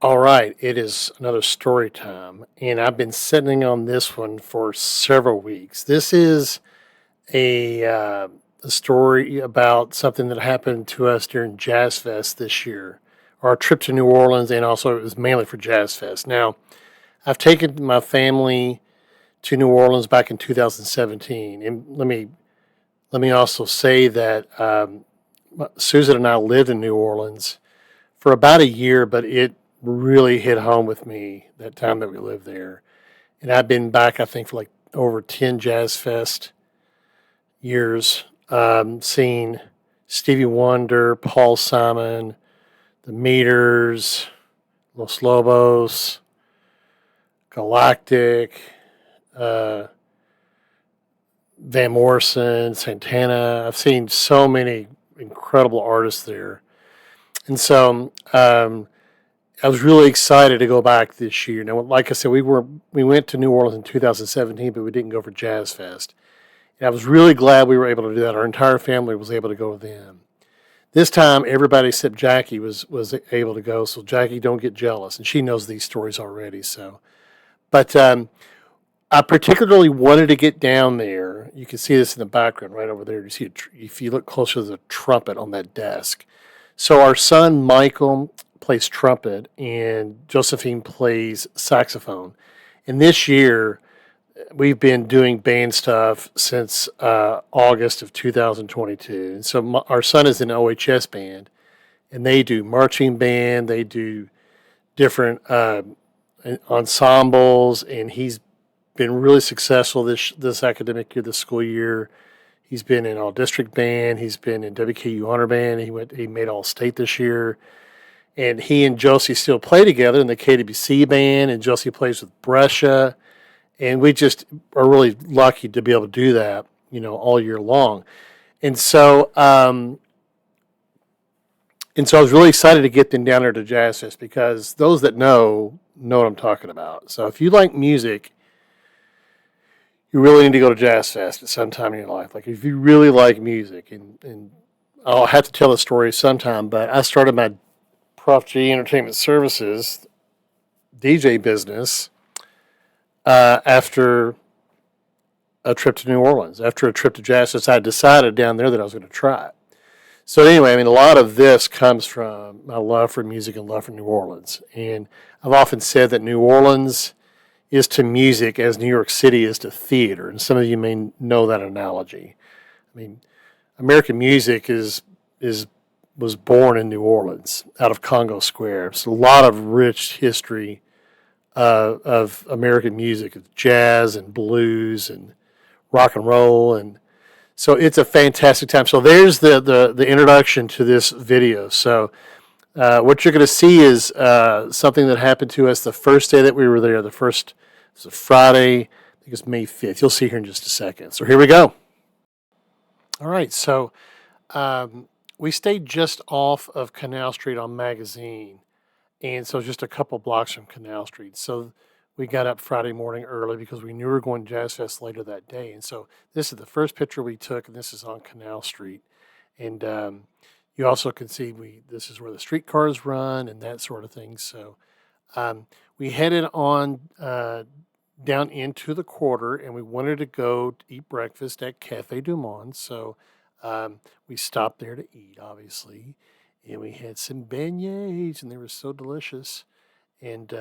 All right, it is another story time, and I've been sitting on this one for several weeks. This is a story about something that happened to us during Jazz Fest this year, our trip to New Orleans, and also it was mainly for Jazz Fest. Now, I've taken my family to New Orleans back in 2017, and let me also say that Susan and I lived in New Orleans for about a year, but it really hit home with me that time that we lived there. And I've been back, I think, for like over 10 Jazz Fest years, seeing Stevie Wonder, Paul Simon, the Meters, Los Lobos, Galactic, uh, Van Morrison, Santana. I've seen so many incredible artists there. And so I was really excited to go back this year. Now, like I said, we went to New Orleans in 2017, but we didn't go for Jazz Fest. And I was really glad we were able to do that. Our entire family was able to go then. This time, everybody except Jackie was able to go. So Jackie, don't get jealous, and she knows these stories already. So, but I particularly wanted to get down there. You can see this in the background right over there. You see, if you look closer, there's a trumpet on that desk. So our son Michael plays trumpet, and Josephine plays saxophone. And this year, we've been doing band stuff since August of 2022. And so our son is in OHS band, and they do marching band, they do different ensembles, and he's been really successful this academic year, this school year. He's been in all district band. He's been in WKU honor band. He made all state this year. And he and Josie still play together in the KWC band, and Josie plays with Brescia. And we just are really lucky to be able to do that, all year long. And so, I was really excited to get them down there to Jazz Fest because those that know what I'm talking about. So if you like music, you really need to go to Jazz Fest at some time in your life. Like if you really like music, and I'll have to tell the story sometime, but I started my Prof G Entertainment Services DJ business after a trip to New Orleans. After a trip to Jazz Fest, I decided down there that I was going to try it. So anyway, a lot of this comes from my love for music and love for New Orleans. And I've often said that New Orleans is to music as New York City is to theater. And some of you may know that analogy. American music was born in New Orleans, out of Congo Square. It's a lot of rich history of American music, jazz and blues and rock and roll, and so it's a fantastic time. So there's the introduction to this video. So what you're going to see is something that happened to us the first day that we were there. It was a Friday, I think it's May 5th. You'll see here in just a second. So here we go. All right, so we stayed just off of Canal Street on Magazine, and so just a couple blocks from Canal Street. So we got up Friday morning early because we knew we were going to Jazz Fest later that day. And so this is the first picture we took, and this is on Canal Street. And you also can see this is where the streetcars run and that sort of thing. So we headed on down into the quarter, and we wanted to go to eat breakfast at Cafe Du Monde. So we stopped there to eat, obviously, and we had some beignets, and they were so delicious. And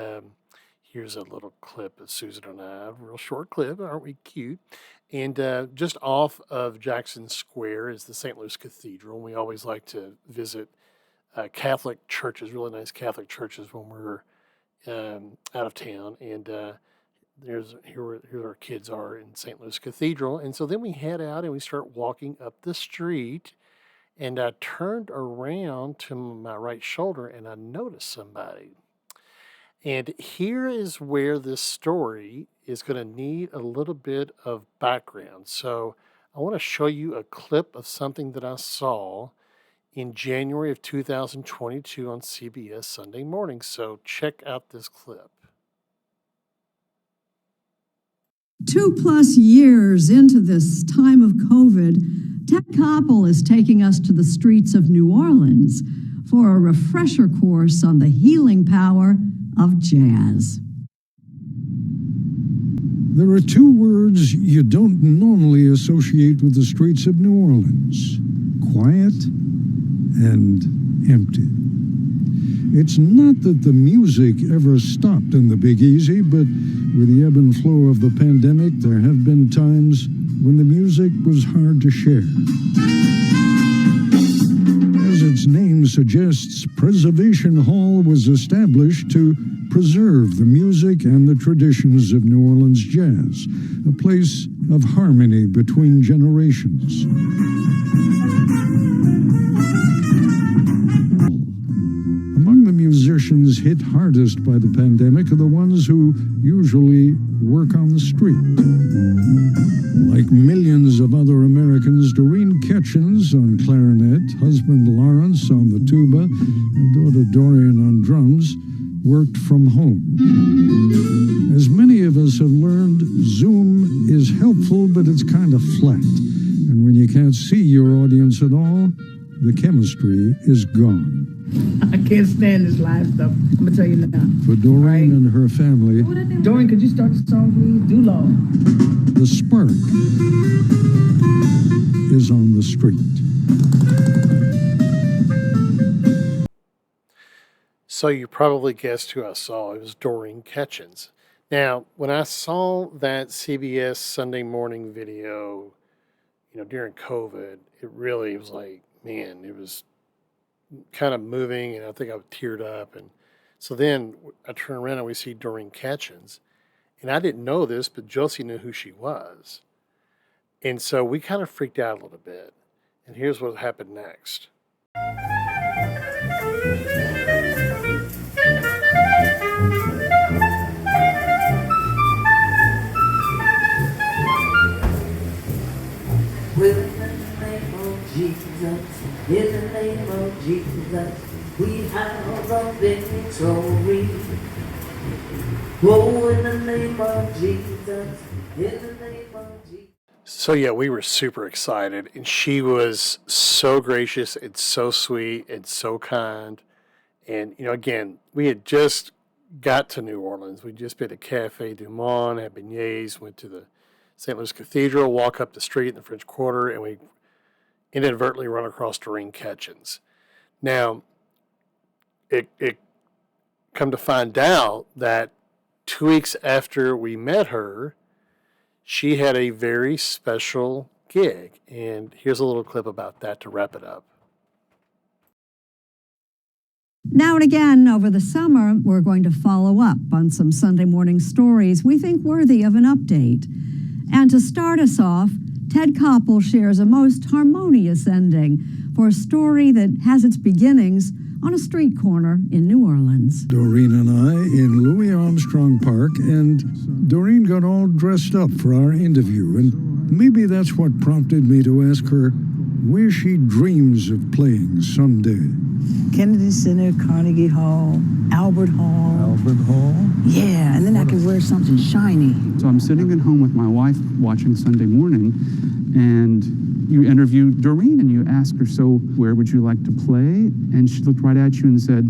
here's a little clip of Susan and I, a real short clip. Aren't we cute? And just off of Jackson Square is the St. Louis Cathedral. And we always like to visit Catholic churches, really nice Catholic churches when we're out of town. And here our kids are in St. Louis Cathedral. And so then we head out and we start walking up the street. And I turned around to my right shoulder and I noticed somebody. And here is where this story is going to need a little bit of background. So I want to show you a clip of something that I saw in January of 2022 on CBS Sunday Morning. So check out this clip. 2+ years into this time of COVID, Ted Koppel is taking us to the streets of New Orleans for a refresher course on the healing power of jazz. There are two words you don't normally associate with the streets of New Orleans: quiet and empty. It's not that the music ever stopped in the Big Easy, but with the ebb and flow of the pandemic, there have been times when the music was hard to share. As its name suggests, Preservation Hall was established to preserve the music and the traditions of New Orleans jazz, a place of harmony between generations. Among the musicians hit hardest by the pandemic are the ones who usually work on the street. Like millions of other Americans, Doreen Ketchens on clarinet, husband Lawrence on the tuba, and daughter Doreen on drums worked from home. As many of us have learned, Zoom is helpful, but it's kind of flat. And when you can't see your audience at all, the chemistry is gone. I can't stand this live stuff. I'm going to tell you now. For Doreen and her family, Doreen, could you start the song, please? Do low. the spark is on the street. So you probably guessed who I saw. It was Doreen Ketchens. Now, when I saw that CBS Sunday morning video, during COVID, it really was like, man, it was kind of moving, and I think I teared up. And so then I turn around and we see Doreen Ketchens. And I didn't know this, but Josie knew who she was. And so we kind of freaked out a little bit. And here's what happened next. Well, in the name of Jesus, in the name of Jesus, we have a victory. Oh, in the name of Jesus, in the name of Jesus. So yeah, we were super excited, and she was so gracious and so sweet and so kind. And again, we had just got to New Orleans. We just been to Cafe Du Monde, had beignets, went to the St. Louis Cathedral, walk up the street in the French Quarter, and we inadvertently run across Doreen Ketchens. Now, it come to find out that 2 weeks after we met her, she had a very special gig. And here's a little clip about that to wrap it up. Now and again, over the summer, we're going to follow up on some Sunday morning stories we think worthy of an update. And to start us off, Ted Koppel shares a most harmonious ending for a story that has its beginnings on a street corner in New Orleans. Doreen and I in Louis Armstrong Park, and Doreen got all dressed up for our interview, and maybe that's what prompted me to ask her where she dreams of playing someday. Kennedy Center, Carnegie Hall, Albert Hall. Albert Hall? Yeah, and then I could wear something shiny. So I'm sitting at home with my wife watching Sunday Morning, and you interview Doreen and you ask her, so where would you like to play? And she looked right at you and said,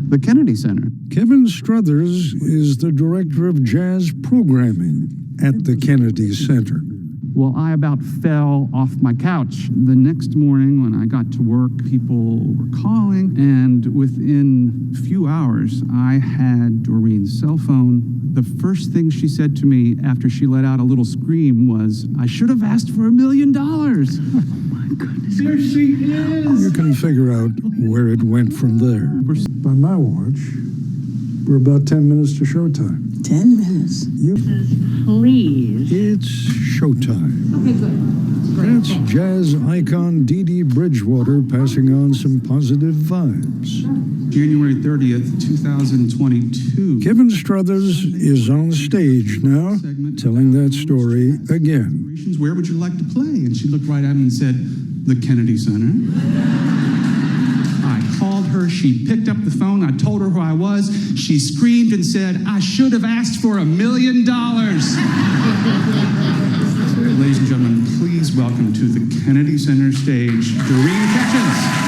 the Kennedy Center. Kevin Struthers is the director of jazz programming at the Kennedy Center. Well, I about fell off my couch. The next morning when I got to work, people were calling, and within a few hours, I had Doreen's cell phone. The first thing she said to me after she let out a little scream was, I should have asked for $1 million. Oh my goodness. There she is. You can figure out where it went from there. By my watch, we're about 10 minutes to showtime. 10 minutes. Please. It's showtime. Okay, good. That's jazz icon Dee Dee Bridgewater passing on some positive vibes. January 30th, 2022. Kevin Struthers is on stage now, telling that story again. Where would you like to play? And she looked right at me and said, the Kennedy Center. I called her. She picked up the phone. I told her who I was. She screamed and said, I should have asked for $1 million. Ladies and gentlemen, please welcome to the Kennedy Center stage, Doreen Ketchens.